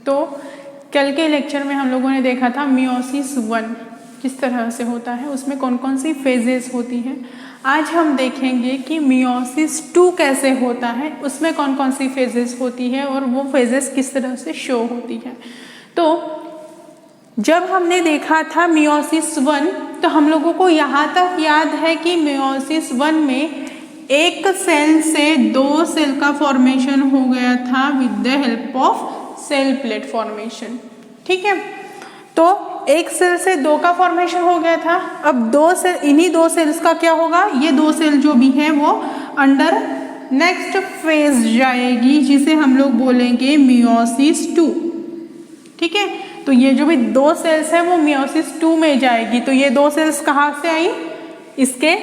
तो कल के लेक्चर में हम लोगों ने देखा था मियोसिस 1 किस तरह से होता है, उसमें कौन कौन सी फेजेस होती हैं। आज हम देखेंगे कि मियोसिस 2 कैसे होता है, उसमें कौन कौन सी फेजेस होती है और वो फेजेस किस तरह से शो होती है। तो जब हमने देखा था मियोसिस 1 तो हम लोगों को यहाँ तक याद है कि मियोसिस 1 में एक सेल से 2 सेल का फॉर्मेशन हो गया था with the help of cell plate formation. ठीक है, तो एक सेल से 2 का फॉर्मेशन हो गया था। अब 2 सेल, इन्हीं 2 सेल्स का क्या होगा, ये 2 सेल जो भी है वो अंडर नेक्स्ट फेज जाएगी जिसे हम लोग बोलेंगे मियोसिस 2। ठीक है, तो ये जो भी 2 सेल्स है वो मियोसिस 2 में जाएगी। तो ये 2 सेल्स कहाँ से आई, इसके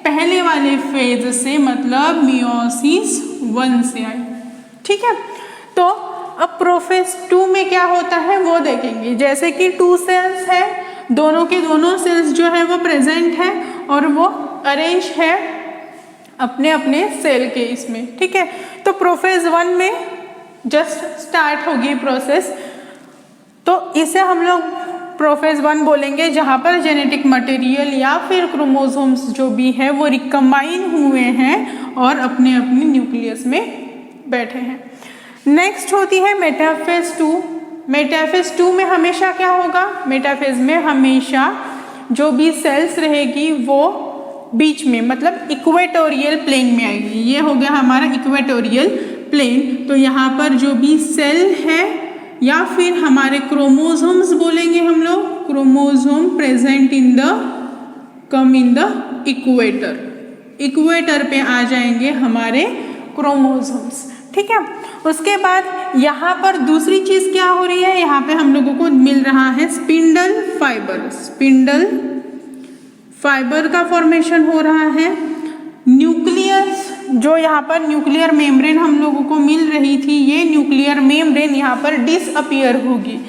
पहले वाले फेज से, मतलब मियोसिस 1 से आई। ठीक है, तो अब प्रोफेज 2 में क्या होता है वो देखेंगे। जैसे कि 2 सेल्स है, दोनों के दोनों सेल्स जो है वो प्रेजेंट है और वो अरेंज है अपने अपने सेल के इसमें। ठीक है, तो प्रोफेज 1 में जस्ट स्टार्ट होगी प्रोसेस, तो इसे हम लोग प्रोफेज 1 बोलेंगे जहाँ पर जेनेटिक मटेरियल या फिर क्रोमोसोम्स जो भी है वो रिकम्बाइन हुए हैं और अपने अपने न्यूक्लियस में बैठे हैं। नेक्स्ट होती है मेटाफेज 2। मेटाफेज 2 में हमेशा क्या होगा, मेटाफेज में हमेशा जो भी सेल्स रहेगी वो बीच में, मतलब इक्वेटोरियल प्लेन में आएगी। ये हो गया हमारा इक्वेटोरियल प्लेन। तो यहाँ पर जो भी सेल है या फिर हमारे क्रोमोसोम्स बोलेंगे हम लोग, chromosome present in the come in the equator. Equator पे आ जाएंगे हमारे क्रोमोसोम्स। ठीक है, उसके बाद यहाँ पर दूसरी चीज क्या हो रही है, यहाँ पे हम लोगों को मिल रहा है स्पिंडल फाइबर। स्पिंडल फाइबर का फॉर्मेशन हो रहा है। न्यूक्लियस, जो यहाँ पर न्यूक्लियर मेम्ब्रेन हम लोगों को मिल रही थी, ये न्यूक्लियर मेम्ब्रेन यहाँ पर डिसअपियर होगी।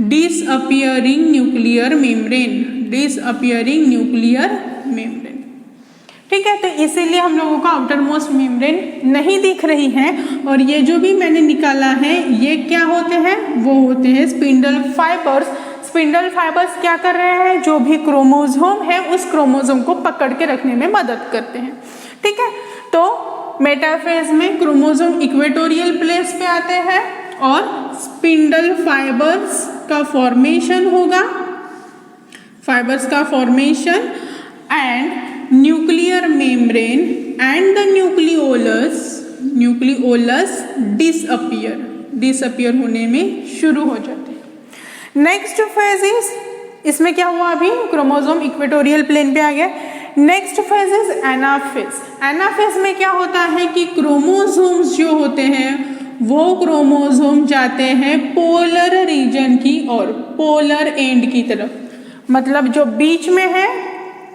Disappearing nuclear membrane, disappearing nuclear membrane. ठीक है, तो इसीलिए हम लोगों को आउटर मोस्ट मेम्ब्रेन नहीं दिख रही है। और ये जो भी मैंने निकाला है ये क्या होते हैं, वो होते हैं स्पिंडल फाइबर्स। स्पिंडल फाइबर्स क्या कर रहे हैं, जो भी क्रोमोसोम है उस क्रोमोसोम को पकड़ के रखने में मदद करते हैं। ठीक है, तो मेटाफेज में क्रोमोसोम इक्वेटोरियल प्लेस पे आते हैं और स्पिंडल फाइबर्स का फॉर्मेशन होगा, फाइबर्स का formation and nuclear membrane and the nucleolus disappear होने में शुरू हो जाते हैं। नेक्स्ट फेज इज, इसमें क्या हुआ, अभी क्रोमोसोम इक्वेटोरियल प्लेन पे आ गया। Next phase is anaphase. Anaphase में क्या होता है कि क्रोमोसोम्स जो होते हैं वो क्रोमोसोम जाते हैं पोलर रीजन की और पोलर एंड की तरफ, मतलब जो बीच में है।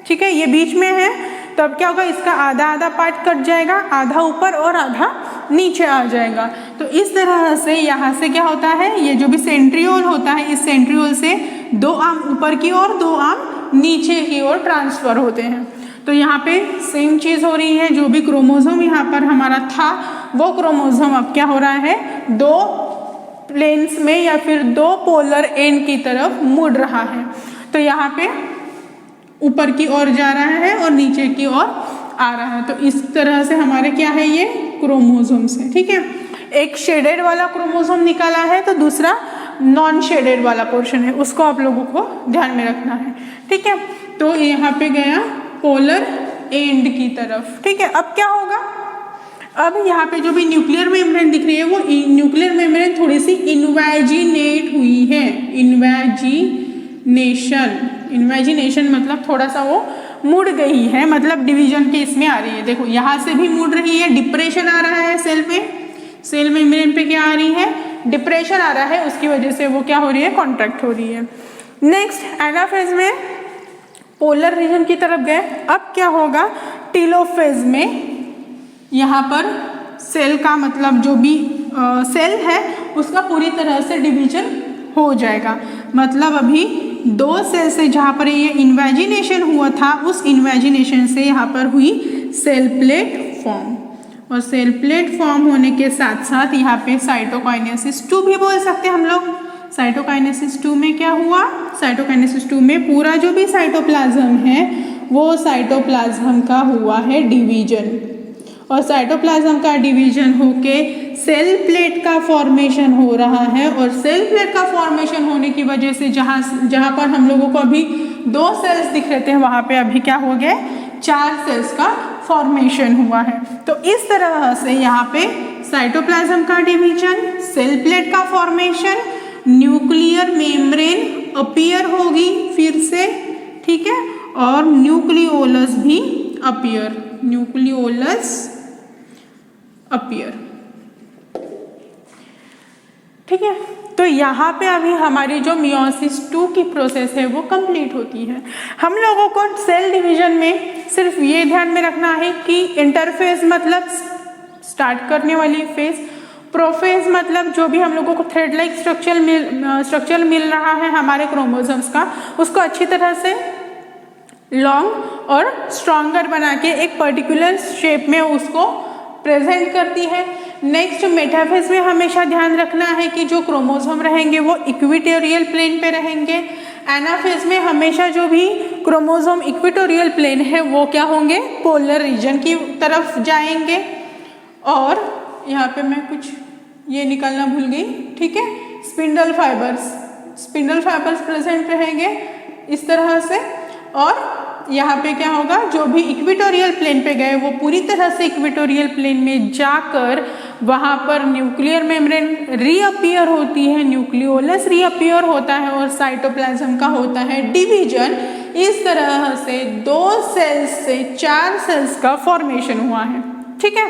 ठीक है, ये बीच में है, तब क्या होगा, इसका आधा आधा पार्ट कट जाएगा, आधा ऊपर और आधा नीचे आ जाएगा। तो इस तरह से यहाँ से क्या होता है, ये जो भी सेंट्रियोल होता है, इस सेंट्रियोल से 2 आर्म ऊपर की ओर 2 आर्म नीचे की ओर ट्रांसफर होते हैं। तो यहाँ पे सेम चीज हो रही है, जो भी क्रोमोसोम यहाँ पर हमारा था वो क्रोमोसोम अब क्या हो रहा है, 2 प्लेन्स में या फिर 2 पोलर एंड की तरफ मुड़ रहा है। तो यहाँ पे ऊपर की ओर जा रहा है और नीचे की ओर आ रहा है। तो इस तरह से हमारे क्या है, ये क्रोमोसोम्स है। ठीक है, एक शेडेड वाला क्रोमोसोम निकाला है तो दूसरा नॉन शेडेड वाला पोर्शन है, उसको आप लोगों को ध्यान में रखना है। ठीक है, तो यहाँ पे गया पोलर एंड की तरफ। ठीक है, अब क्या होगा, अब यहाँ पे जो भी न्यूक्लियर मेम्ब्रेन दिख रही है वो न्यूक्लियर मेम्ब्रेन थोड़ी सी इन्वेजिनेट हुई है। इन्वेजिनेशन मतलब थोड़ा सा वो मुड़ गई है, मतलब डिवीजन के इसमें आ रही है। देखो यहाँ से भी मुड़ रही है, डिप्रेशन आ रहा है सेल पे, सेल मेम्ब्रेन पे क्या आ रही है, डिप्रेशन आ रहा है, उसकी वजह से वो क्या हो रही है, कॉन्ट्रैक्ट हो रही है। नेक्स्ट एनाफेज में पोलर रीजन की तरफ गए। अब क्या होगा, टेलोफेज में यहाँ पर सेल का, मतलब जो भी सेल है उसका पूरी तरह से डिवीजन हो जाएगा। मतलब अभी 2 सेल से जहाँ पर ये इन्वेजिनेशन हुआ था, उस इन्वेजिनेशन से यहाँ पर हुई सेल प्लेट फॉर्म। और सेल प्लेट फॉर्म होने के साथ साथ यहाँ पे साइटोकाइनेसिस 2 भी बोल सकते हैं हम लोग। साइटोकाइनेसिस 2 में क्या हुआ? साइटोकाइनेसिस 2 में पूरा जो भी साइटोप्लाज्म है वो साइटोप्लाज्म का हुआ है डिवीजन, और साइटोप्लाज्म का डिवीजन होके सेल प्लेट का फॉर्मेशन हो रहा है। और सेल प्लेट का फॉर्मेशन होने की वजह से जहाँ पर हम लोगों को अभी 2 सेल्स दिख रहे थे वहाँ पे अभी क्या हो गया? 4 सेल्स का फॉर्मेशन हुआ है। तो इस तरह से यहाँ पे साइटोप्लाज्म का डिवीजन, सेल प्लेट का फॉर्मेशन, न्यूक्लियर मेम्ब्रेन अपीयर होगी फिर से, ठीक है, और न्यूक्लियोलस भी अपीयर, न्यूक्लियोलस अपीयर, ठीक है। तो यहाँ पे अभी हमारी जो मियोसिस 2 की प्रोसेस है वो कंप्लीट होती है। हम लोगों को सेल डिवीजन में सिर्फ ये ध्यान में रखना है कि इंटरफेज मतलब स्टार्ट करने वाली फेज, प्रोफेज मतलब जो भी हम लोगों को थ्रेड लाइक स्ट्रक्चर मिल रहा है हमारे क्रोमोसोम्स का, उसको अच्छी तरह से लॉन्ग और स्ट्रॉन्गर बना के एक पर्टिकुलर शेप में उसको प्रेजेंट करती है। नेक्स्ट मेटाफेज में हमेशा ध्यान रखना है कि जो क्रोमोसोम रहेंगे वो इक्वेटोरियल प्लेन पे रहेंगे। एनाफेज में हमेशा जो भी क्रोमोसोम इक्वेटोरियल प्लेन है वो क्या होंगे? पोलर रीजन की तरफ जाएंगे। और यहाँ पे मैं कुछ ये निकालना भूल गई, ठीक है, स्पिंडल फाइबर्स प्रेजेंट रहेंगे इस तरह से। और यहाँ पे क्या होगा? जो भी इक्वेटोरियल प्लेन पे गए वो पूरी तरह से इक्वेटोरियल प्लेन में जाकर वहाँ पर न्यूक्लियर मेम्ब्रेन रीअपीयर होती है, न्यूक्लियोलस रीअपीयर होता है और साइटोप्लाज्म का होता है डिवीजन। इस तरह से 2 सेल्स से 4 सेल्स का फॉर्मेशन हुआ है, ठीक है।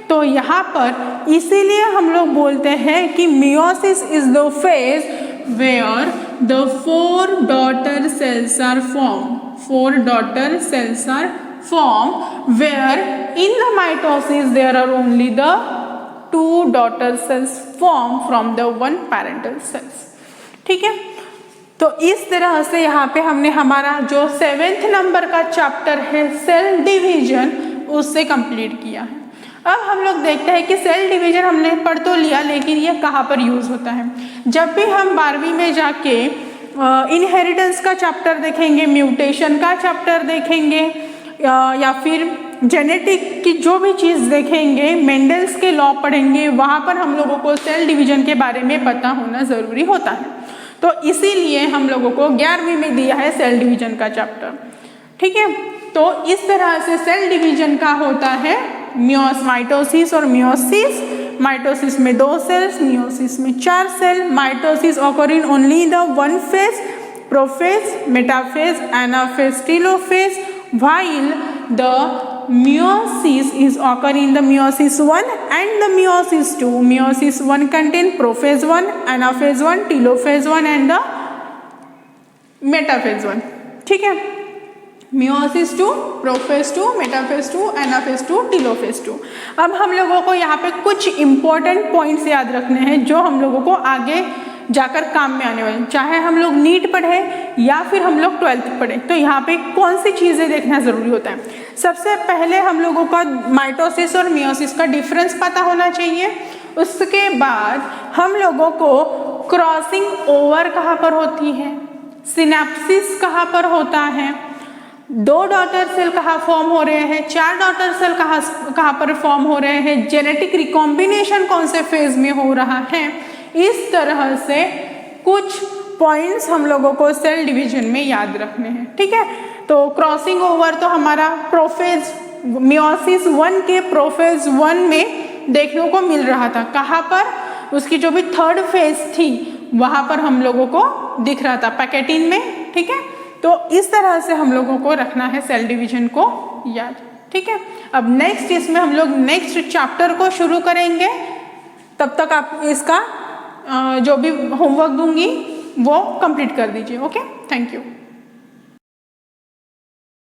तो यहाँ पर इसीलिए हम लोग बोलते हैं कि meiosis is the phase where the 4 daughter cells are formed. 4 daughter cells are formed where in the mitosis there are only the 2 daughter cells formed from the 1 parental cells, ठीक है। तो इस तरह से यहाँ पे हमने हमारा जो 7th नंबर का चैप्टर है सेल डिवीजन उससे कंप्लीट किया है। अब हम लोग देखते हैं कि सेल डिवीजन हमने पढ़ तो लिया, लेकिन ये कहाँ पर यूज़ होता है। जब भी हम 12वीं में जाके इनहेरिटेंस का चैप्टर देखेंगे, म्यूटेशन का चैप्टर देखेंगे, या फिर जेनेटिक की जो भी चीज़ देखेंगे, मेंडल्स के लॉ पढ़ेंगे, वहाँ पर हम लोगों को सेल डिवीजन के बारे में पता होना ज़रूरी होता है। तो इसीलिए हम लोगों को 11वीं में दिया है सेल डिवीजन का चैप्टर, ठीक है। तो इस तरह से सेल डिवीजन का होता है माइटोसिस और मियोसिस। माइटोसिस में 2 सेल्स, मियोसिस में 4 cell. Mitosis occur in only the 1 phase, prophase, metaphase, anaphase, telophase, while the meiosis is occur in the meiosis 1 and the meiosis 2. Meiosis 1 contain prophase 1, anaphase 1, telophase 1 and the metaphase 1, ठीक है। Meiosis 2, prophase 2, metaphase 2, anaphase 2, telophase 2। अब हम लोगों को यहाँ पे कुछ important points याद रखने हैं जो हम लोगों को आगे जाकर काम में आने वाले, चाहे हम लोग नीट पढ़े या फिर हम लोग 12th पढ़े, तो यहाँ पे कौन सी चीज़ें देखना ज़रूरी होता है। सबसे पहले हम लोगों का माइटोसिस और मियोसिस का डिफरेंस पता होना चाहिए। उसके बाद हम लोगों को क्रॉसिंग ओवर कहाँ पर होती है, सिनेप्सिस कहाँ पर होता है, 2 डॉटर सेल कहाँ फॉर्म हो रहे हैं, 4 डॉटर सेल कहाँ पर फॉर्म हो रहे हैं, जेनेटिक रिकॉम्बिनेशन कौन से फेज में हो रहा है। इस तरह से कुछ पॉइंट्स हम लोगों को सेल डिवीजन में याद रखने हैं, ठीक है। तो क्रॉसिंग ओवर तो हमारा प्रोफेज मियोसिस 1 के प्रोफेज 1 में देखने को मिल रहा था। कहाँ पर? उसकी जो भी 3rd फेज थी वहाँ पर हम लोगों को दिख रहा था, पैकेटिन में, ठीक है। तो इस तरह से हम लोगों को रखना है सेल डिवीजन को याद, ठीक है। अब नेक्स्ट इसमें हम लोग नेक्स्ट चैप्टर को शुरू करेंगे। तब तक आप इसका जो भी होमवर्क दूंगी वो कंप्लीट कर दीजिए। Okay, thank you.